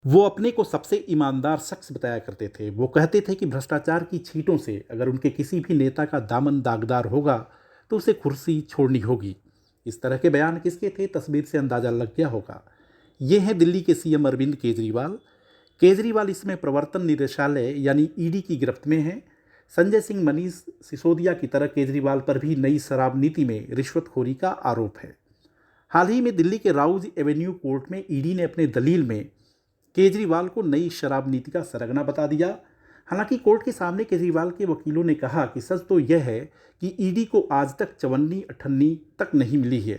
वो अपने को सबसे ईमानदार शख्स बताया करते थे। वो कहते थे कि भ्रष्टाचार की छींटों से अगर उनके किसी भी नेता का दामन दागदार होगा तो उसे कुर्सी छोड़नी होगी। इस तरह के बयान किसके थे, तस्वीर से अंदाज़ा लग गया होगा। ये हैं दिल्ली के सीएम अरविंद केजरीवाल। केजरीवाल इसमें प्रवर्तन निदेशालय यानी ईडी की गिरफ्त में हैं। संजय सिंह, मनीष सिसोदिया की तरह केजरीवाल पर भी नई शराब नीति में रिश्वतखोरी का आरोप है। हाल ही में दिल्ली के राउज एवेन्यू कोर्ट में ईडी ने अपने दलील में केजरीवाल को नई शराब नीति का सरगना बता दिया। हालांकि कोर्ट के सामने केजरीवाल के वकीलों ने कहा कि सच तो यह है कि ईडी को आज तक चवन्नी अठन्नी तक नहीं मिली है।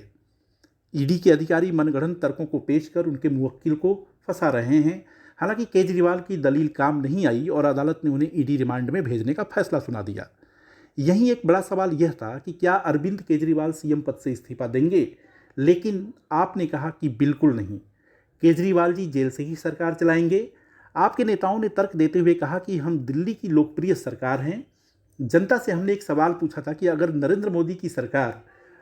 ईडी के अधिकारी मनगढ़ंत तर्कों को पेश कर उनके मुवक्किल को फंसा रहे हैं। हालांकि केजरीवाल की दलील काम नहीं आई और अदालत ने उन्हें ईडी रिमांड में भेजने का फैसला सुना दिया। यहीं एक बड़ा सवाल यह था कि क्या अरविंद केजरीवाल सीएम पद से इस्तीफा देंगे, लेकिन आपने कहा कि बिल्कुल नहीं, केजरीवाल जी जेल से ही सरकार चलाएंगे। आपके नेताओं ने तर्क देते हुए कहा कि हम दिल्ली की लोकप्रिय सरकार हैं। जनता से हमने एक सवाल पूछा था कि अगर नरेंद्र मोदी की सरकार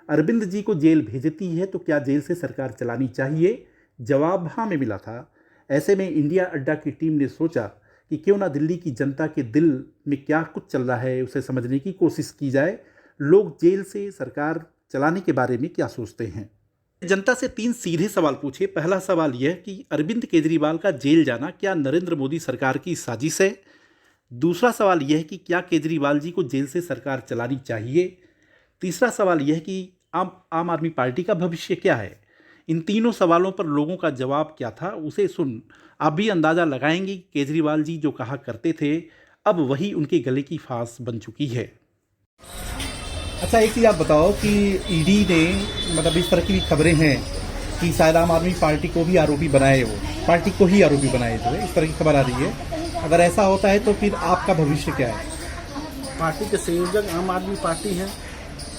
अरविंद जी को जेल भेजती है तो क्या जेल से सरकार चलानी चाहिए? जवाब हाँ में मिला था। ऐसे में इंडिया अड्डा की टीम ने सोचा कि क्यों ना दिल्ली की जनता के दिल में क्या कुछ चल रहा है उसे समझने की कोशिश की जाए। लोग जेल से सरकार चलाने के बारे में क्या सोचते हैं। जनता से 3 सीधे सवाल पूछे। पहला सवाल यह कि अरविंद केजरीवाल का जेल जाना क्या नरेंद्र मोदी सरकार की साजिश है? दूसरा सवाल यह कि क्या केजरीवाल जी को जेल से सरकार चलानी चाहिए? तीसरा सवाल यह कि आम आदमी पार्टी का भविष्य क्या है? इन तीनों सवालों पर लोगों का जवाब क्या था, उसे सुन आप भी अंदाज़ा लगाएंगे कि केजरीवाल जी जो कहा करते थे अब वही उनके गले की फांस बन चुकी है। अच्छा, एक चीज़ आप बताओ कि ईडी ने मतलब इस तरह की भी खबरें हैं कि शायद आम आदमी पार्टी को भी आरोपी बनाए, वो पार्टी को ही आरोपी बनाए जो है, इस तरह की खबर आ रही है। अगर ऐसा होता है तो फिर आपका भविष्य क्या है? पार्टी के संयोजक आम आदमी पार्टी है।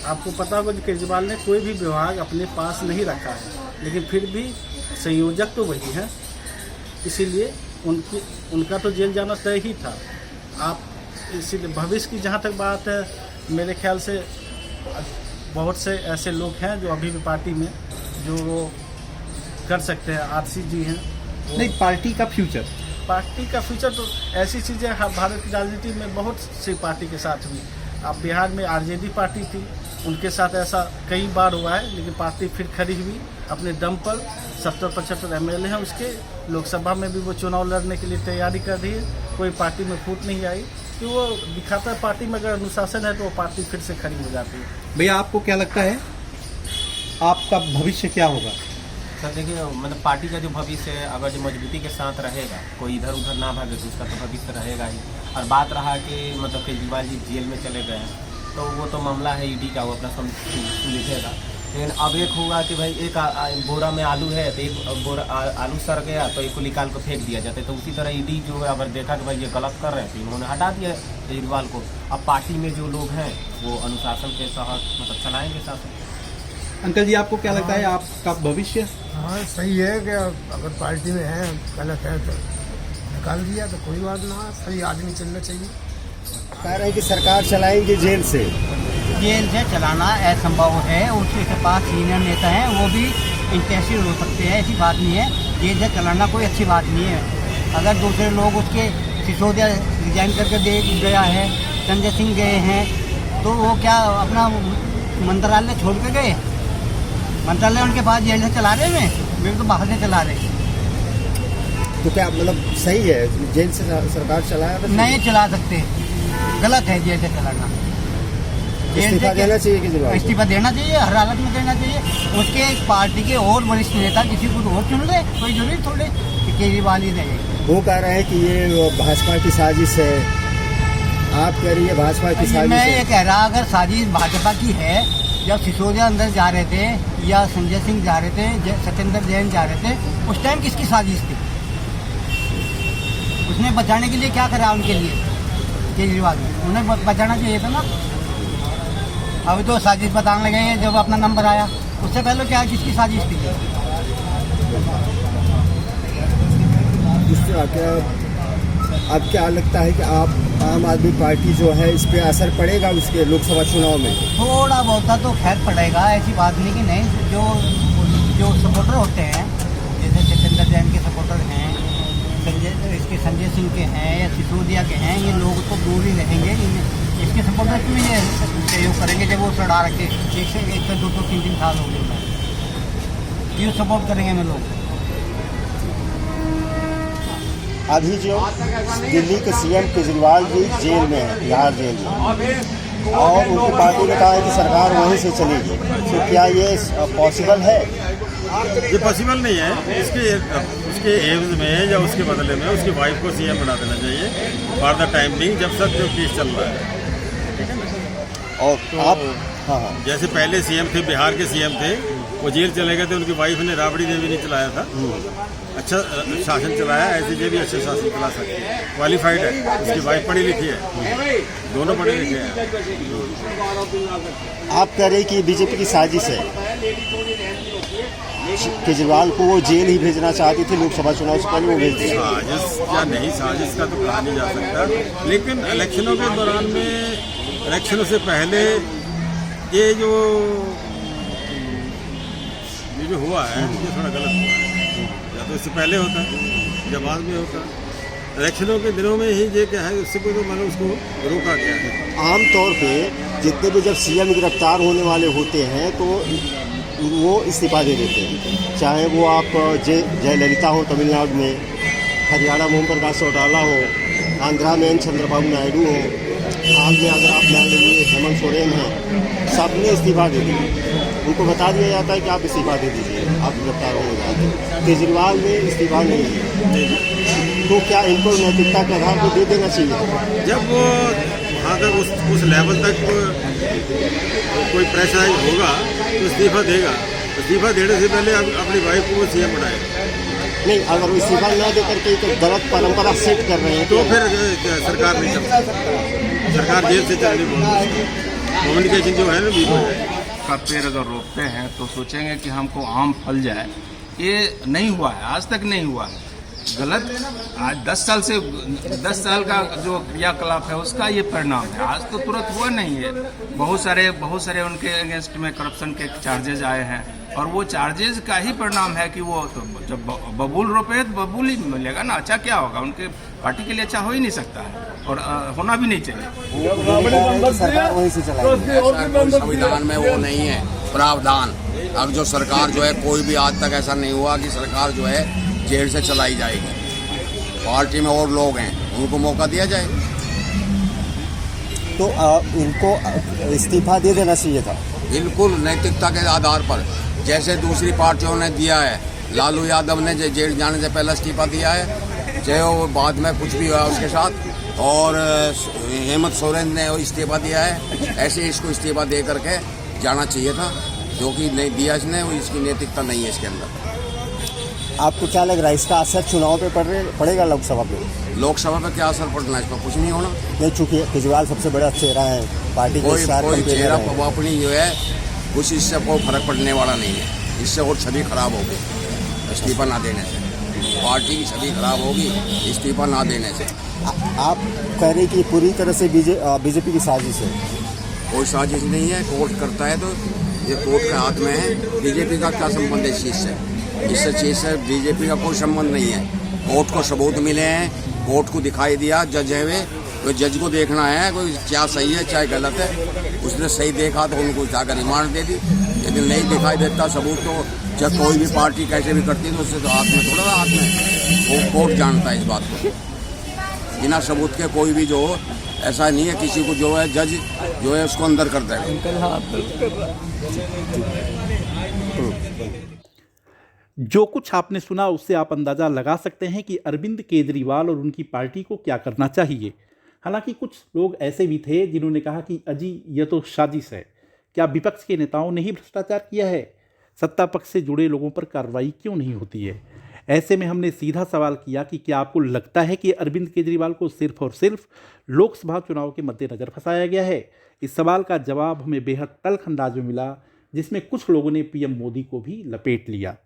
आपको पता होगा कि केजरीवाल ने कोई भी विभाग अपने पास नहीं रखा है, लेकिन फिर भी संयोजक तो वही है, इसीलिए उनका तो जेल जाना तय ही था। आप इसीलिए भविष्य की जहाँ तक बात है, मेरे ख्याल से बहुत से ऐसे लोग हैं जो अभी भी पार्टी में जो कर सकते हैं। आरसी जी हैं। नहीं, पार्टी का फ्यूचर तो ऐसी चीज़ें भारत की राजनीति में बहुत सी पार्टी के साथ हुई। अब बिहार में आरजेडी पार्टी थी, उनके साथ ऐसा कई बार हुआ है, लेकिन पार्टी फिर खड़ी हुई अपने दम पर। 70-75 एमएलए हैं उसके। लोकसभा में भी वो चुनाव लड़ने के लिए तैयारी कर रही है। कोई पार्टी में फूट नहीं आई कि वो दिखाता है पार्टी में अगर अनुशासन है तो वो पार्टी फिर से खड़ी हो जाती है। भैया, आपको क्या लगता है आपका भविष्य क्या होगा? सर देखिए, मतलब पार्टी का जो भविष्य है, अगर जो मजबूती के साथ रहेगा, कोई इधर उधर ना भागे तो उसका तो भविष्य रहेगा ही। और बात रहा कि मतलब केजरीवाल जी जेल में चले गए हैं, तो वो तो मामला है ईडी का, वो अपना सुलझेगा। लेकिन अब एक होगा कि भाई एक बोरा में आलू है तो एक बोरा आलू सड़ गया तो एक को निकाल को फेंक दिया जाता है। तो उसी तरह ईडी जो है अगर देखा कि भाई ये गलत कर रहे हैं तो इन्होंने हटा दिया केजरीवाल को। अब पार्टी में जो लोग हैं वो अनुशासन के तहत मतलब चलाएंगे शासन। अंकल जी, आपको क्या लगता है आपका भविष्य? हाँ, सही है कि अगर पार्टी में है गलत है तो निकाल दिया तो कोई बात ना, सही आदमी चलना चाहिए। कह रहे हैं कि सरकार चलाएंगे जेल से चलाना असंभव है। उसके पास सीनियर नेता हैं, वो भी इंटरेस्टेड हो सकते हैं, ऐसी बात नहीं है। जेल से चलाना कोई अच्छी बात नहीं है। अगर दूसरे लोग उसके सिसोदिया रिजाइन करके दे गया है, संजय सिंह गए हैं, तो वो क्या अपना मंत्रालय छोड़ के गए? मंत्रालय उनके पास जेल से चला रहे हैं, वे तो बाहर से चला रहे हैं। तो क्या मतलब सही है जेल से सरकार चलाया? नहीं चला सकते, गलत है जेल से चलाना। इस्तीफा देना चाहिए केजरीवाल? इस्तीफा देना चाहिए, हर हालत में देना चाहिए। उसके पार्टी के और वरिष्ठ नेता किसी को और चुन ले, कोई जरूरी थोड़े कि केजरीवाल ही रहे। वो कह रहे हैं कि ये भाजपा की साजिश है, आप कह रही है भाजपा की साजिश मैं है। ये कह रहा, अगर साजिश भाजपा की है, जब सिसोदिया अंदर जा रहे थे या संजय सिंह जा रहे थे, सत्येंद्र जैन जा रहे थे, उस टाइम किसकी साजिश थी? उसने बचाने के लिए क्या करा उनके लिए? केजरीवाल ने उन्हें बचाना चाहिए था ना। अभी तो साजिश बताने लगे हैं जब अपना नंबर आया, उससे पहले क्या किसकी साजिश थी? अब क्या लगता है कि आप आम आदमी पार्टी जो है इस पे असर पड़ेगा उसके लोकसभा चुनाव में? थोड़ा बहुत तो खैर पड़ेगा, ऐसी बात नहीं कि नहीं। जो सपोर्टर होते हैं, जैसे सत्येंद्र जैन के सपोर्टर हैं इसके संजय सिंह के हैं या सिसोदिया के हैं, ये लोग तो दूर ही रहेंगे। इसके सपोर्ट में क्यों ये सहयोग करेंगे जब वो सड़ा रखे एक से 2 3 साल हो गए, क्यों सपोर्ट करेंगे हमें लोग? अभी जो दिल्ली के सीएम केजरीवाल जी जेल में है, बिहार जेल में, और उनकी पार्टी ने कहा है कि सरकार वहीं से चलेगी, तो क्या ये पॉसिबल है? ये पॉसिबल नहीं है। उसके एवज में या उसके बदले में उसकी वाइफ को सीएम बना देना चाहिए फॉर द टाइम बिंग, जब तक जो केस चल रहा है। और तो आप हाँ, जैसे पहले सीएम थे, बिहार के सीएम थे, वो जेल चले गए थे, उनकी वाइफ ने राबड़ी देवी ने चलाया था, अच्छा शासन चलाया। ऐसे ये भी अच्छा शासन चला सकते हैं, क्वालिफाइड है, उसकी वाइफ पढ़ी लिखी है, दोनों पढ़े लिखे हैं। आप कह रहे कि बीजेपी की साजिश है, केजरीवाल को वो जेल ही भेजना चाहती थी, लोकसभा चुनाव से पहले वो भेज दिया। साजिश या नहीं साजिश का तो कहा नहीं जा सकता, लेकिन इलेक्शनों के दौरान में, इलेक्शनों से पहले ये जो हुआ है ये थोड़ा गलत हुआ है। या तो इससे पहले होता है या बाद में होता है। इलेक्शनों के दिनों में ही ये क्या है, उससे कोई तो मतलब उसको रोका गया है। आमतौर पे जितने भी जब सीएम गिरफ्तार होने वाले होते हैं तो वो इस्तीफा दे देते हैं, चाहे वो आप जयललिता हो तमिलनाडु में, हरियाणा में ओम प्रकाश चौटाला हो, आंध्रा में चंद्रबाबू नायडू हो, हाल में अगर आप मान लीजिए हेमंत सोरेन हैं, सब ने इस्तीफा दे दिया। उनको बता दिया जाता है कि आप इस्तीफा दे दीजिए, आप गिरफ्तार होने जाते हैं। केजरीवाल ने इस्तीफा नहीं दिया, तो क्या इनको नैतिकता के आधार पर दे देना चाहिए? जब वो वहाँ तक उस लेवल तक कोई प्रेशराइज होगा तो इस्तीफा देगा। इस्तीफा देने से पहले अपनी वाइफ को वो सीएम बनाएगा। नहीं, अगर वो इस्तीफा न दे करके एक गलत परंपरा सेट कर रहे हैं तो फिर सरकार नहीं चल सकती, सरकार जेल से चलनी पड़ेगी, कम्युनिकेशन जो है ना वीक हो जाएगी। का पेड़ अगर रोपते हैं तो सोचेंगे कि हमको आम फल जाए, ये नहीं हुआ है, आज तक नहीं हुआ है। गलत आज 10 साल का जो क्रियाकलाप है उसका ये परिणाम है, आज तो तुरंत हुआ नहीं है। बहुत सारे उनके अगेंस्ट में करप्शन के चार्जेज आए हैं और वो चार्जेस का ही परिणाम है कि वो तो जब बबूल रोपे तो बबूल ही मिलेगा ना। अच्छा क्या होगा, उनके पार्टी के लिए अच्छा हो ही नहीं सकता है और होना भी नहीं चाहिए। सरकार वहीं से चलाएगी। संविधान में वो नहीं है प्रावधान। अब जो सरकार जो है, कोई भी आज तक ऐसा नहीं हुआ कि सरकार जो है जेल से चलाई जाएगी। पार्टी में और लोग हैं, उनको मौका दिया जाए। तो इनको इस्तीफा दे देना चाहिए था, बिल्कुल नैतिकता के आधार पर, जैसे दूसरी पार्टियों ने दिया है। लालू यादव ने जेल जाने से पहले इस्तीफा दिया है, चाहे वो बाद में कुछ भी हुआ उसके साथ, और हेमंत सोरेन ने इस्तीफा दिया है। ऐसे इसको इस्तीफा दे करके जाना चाहिए था, जो कि नहीं दिया इसने, इसकी नैतिकता नहीं है इसके अंदर। आपको क्या लग रहा है इसका असर चुनाव पे पड़ेगा? लोकसभा पे क्या असर पड़ना है, इसमें कुछ नहीं होना। नहीं, चूंकि केजरीवाल सबसे बड़ा चेहरा है पार्टी के, कोई चेहरा अपनी जो है कुछ इससे कोई फर्क पड़ने वाला नहीं है। इससे और छवि खराब होगी इस्तीफा ना देने से, पार्टी की छवि खराब होगी इस्तीफा ना देने से। आप कह रहे कि पूरी तरह से बीजेपी की साजिश है? कोई साजिश नहीं है, कोर्ट करता है तो ये कोर्ट के हाथ में है। बीजेपी का क्या संबंध है इस चीज़ से? बीजेपी का कोई संबंध नहीं है। कोर्ट को सबूत मिले हैं, कोर्ट को दिखाई दिया, जज है वे, तो जज को देखना है कोई क्या सही है चाहे गलत है। उसने सही देखा तो उनको जाकर रिमांड दे दी, यदि नहीं दिखाई देता सबूत तो जब कोई भी पार्टी कैसे भी करती है तो उससे तो हाथ में थोड़ा हाथ में, वो कोर्ट जानता है इस बात को। बिना सबूत के कोई भी जो ऐसा नहीं है किसी को जो है जज जो है उसको अंदर कर देगा। जो कुछ आपने सुना उससे आप अंदाज़ा लगा सकते हैं कि अरविंद केजरीवाल और उनकी पार्टी को क्या करना चाहिए। हालांकि कुछ लोग ऐसे भी थे जिन्होंने कहा कि अजी यह तो साजिश है, क्या विपक्ष के नेताओं ने ही भ्रष्टाचार किया है? सत्ता पक्ष से जुड़े लोगों पर कार्रवाई क्यों नहीं होती है? ऐसे में हमने सीधा सवाल किया कि क्या आपको लगता है कि अरविंद केजरीवाल को सिर्फ और सिर्फ लोकसभा चुनाव के मद्देनज़र फंसाया गया है? इस सवाल का जवाब हमें बेहद तल्ख अंदाज में मिला, जिसमें कुछ लोगों ने पीएम मोदी को भी लपेट लिया।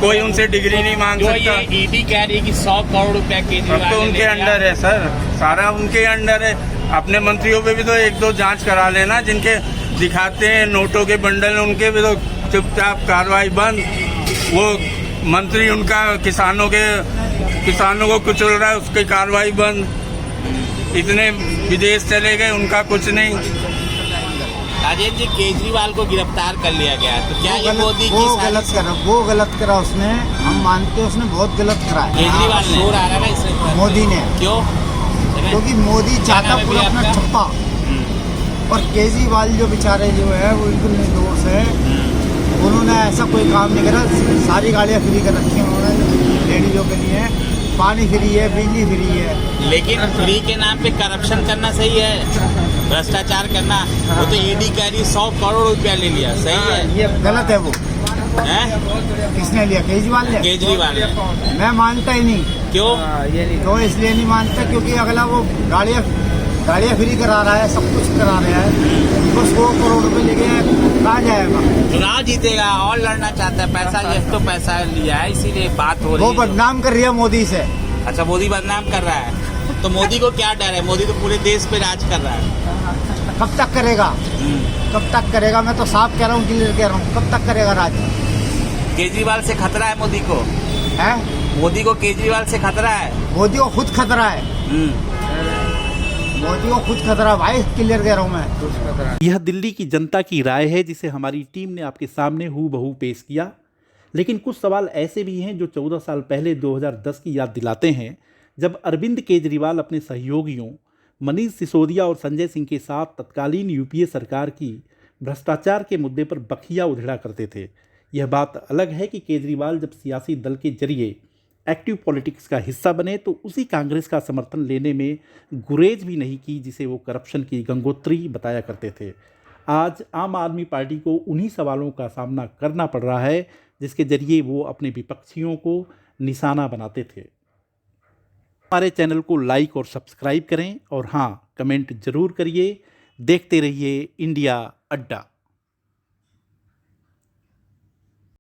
कोई उनसे डिग्री नहीं मांग सकता। ईडी कह रही है कि 100 करोड़ रुपया केजरीवाल तो उनके अंडर है सर, सारा उनके अंडर है। अपने मंत्रियों पे भी तो 1-2 जांच करा लेना, जिनके दिखाते हैं नोटों के बंडल, उनके भी तो चुपचाप कार्रवाई बंद। वो मंत्री उनका किसानों को कुचल रहा है, उसकी कार्रवाई बंद। इतने विदेश चले गए, उनका कुछ नहीं। राजेश जी, केजरीवाल को गिरफ्तार कर लिया गया, तो क्या ये मोदी की वो गलत करा उसने, हम मानते हैं उसने बहुत गलत करा है। केजरीवाल ने शोर आ रहा है इससे, मोदी ने, क्यों? क्योंकि मोदी चाहता पूरा अपना ठप्पा, और केजरीवाल जो बेचारे जो है वो बिल्कुल निर्दोष है। उन्होंने ऐसा कोई काम नहीं करा, सारी गाड़ियाँ फ्री कर रखी हैं उन्होंने लेडीजों के लिए, पानी फ्री है, बिजली फ्री है। लेकिन फ्री के नाम पे करप्शन करना सही है? भ्रष्टाचार करना, वो तो ईडी कह रही 100 करोड़ रुपया ले लिया, सही है? ये गलत है। वो है? किसने लिया? केजरीवाल ने। केजरीवाल ने। मैं मानता ही नहीं। क्यों? तो इसलिए नहीं मानता क्योंकि अगला वो गाड़ियाँ फ्री करा रहा है, सब कुछ करा रहा है, तो 100 करोड़ रुपए लेके कहाँ जाएगा? चुनाव जीतेगा और लड़ना चाहता है, पैसा ये तो पैसा लिया है, इसीलिए बात हो रही है। वो बदनाम कर रही है मोदी से। अच्छा, मोदी बदनाम कर रहा है, तो मोदी को क्या डर है? मोदी तो पूरे देश पे राज कर रहा है। कब तक करेगा? कब तक करेगा? मैं तो साफ कह रहा हूँ, क्लियर कह रहा हूँ, कब तक करेगा राज? केजरीवाल से खतरा है मोदी को? है? मोदी को केजरीवाल से खतरा है? मोदी को खुद खतरा है। मोदी को खुद खतरा, भाई क्लियर कह रहा हूँ मैं। यह दिल्ली की जनता की राय है जिसे हमारी टीम ने आपके सामने हूबहू पेश किया। लेकिन कुछ सवाल ऐसे भी हैं जो 14 साल पहले 2010 की याद दिलाते हैं, जब अरविंद केजरीवाल अपने सहयोगियों मनीष सिसोदिया और संजय सिंह के साथ तत्कालीन यूपीए सरकार की भ्रष्टाचार के मुद्दे पर बखिया उधेड़ा करते थे। यह बात अलग है कि केजरीवाल जब सियासी दल के जरिए एक्टिव पॉलिटिक्स का हिस्सा बने तो उसी कांग्रेस का समर्थन लेने में गुरेज भी नहीं की जिसे वो करप्शन की गंगोत्री बताया करते थे। आज आम आदमी पार्टी को उन्हीं सवालों का सामना करना पड़ रहा है जिसके जरिए वो अपने विपक्षियों को निशाना बनाते थे। हमारे चैनल को लाइक और सब्सक्राइब करें और हाँ, कमेंट जरूर करिए। देखते रहिए इंडिया अड्डा।